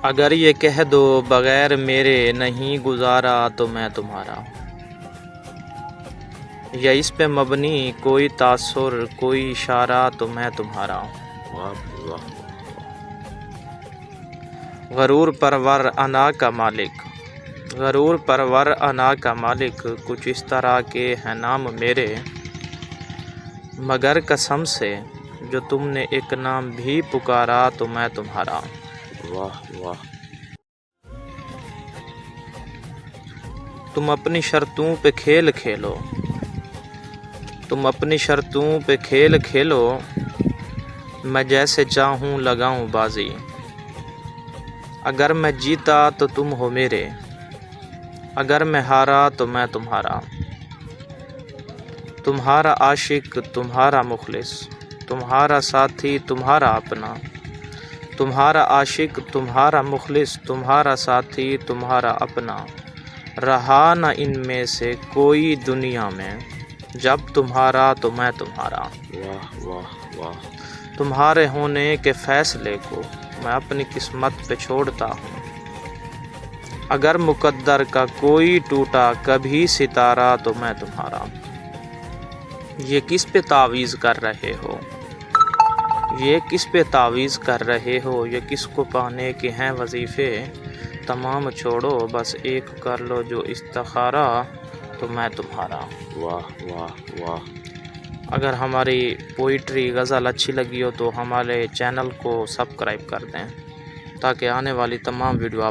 اگر یہ کہہ دو بغیر میرے نہیں گزارا تو میں تمہارا، یا اس پہ مبنی کوئی تاثر کوئی اشارہ تو میں تمہارا۔ غرور پرور انا کا مالک، غرور پرور انا کا مالک، کچھ اس طرح کے ہیں نام میرے، مگر قسم سے جو تم نے ایک نام بھی پکارا تو میں تمہارا۔ واہ واہ۔ تم اپنی شرطوں پہ کھیل کھیلو، تم اپنی شرطوں پہ کھیل کھیلو، میں جیسے چاہوں لگاؤں بازی۔ اگر میں جیتا تو تم ہو میرے، اگر میں ہارا تو میں تمہارا۔ تمہارا عاشق تمہارا مخلص، تمہارا ساتھی تمہارا اپنا، تمہارا عاشق تمہارا مخلص، تمہارا ساتھی تمہارا اپنا، رہا نہ ان میں سے کوئی دنیا میں، جب تمہارا تو میں تمہارا۔ واہ واہ واہ۔ تمہارے ہونے کے فیصلے کو میں اپنی قسمت پہ چھوڑتا ہوں، اگر مقدر کا کوئی ٹوٹا کبھی ستارہ تو میں تمہارا۔ یہ کس پہ تعویذ کر رہے ہو، یہ کس پہ تعویذ کر رہے ہو، یہ کس کو پانے کے ہیں وظیفے، تمام چھوڑو بس ایک کر لو جو استخارہ تو میں تمہارا۔ واہ واہ واہ۔ اگر ہماری پوئٹری غزل اچھی لگی ہو تو ہمارے چینل کو سبسکرائب کر دیں تاکہ آنے والی تمام ویڈیو آپ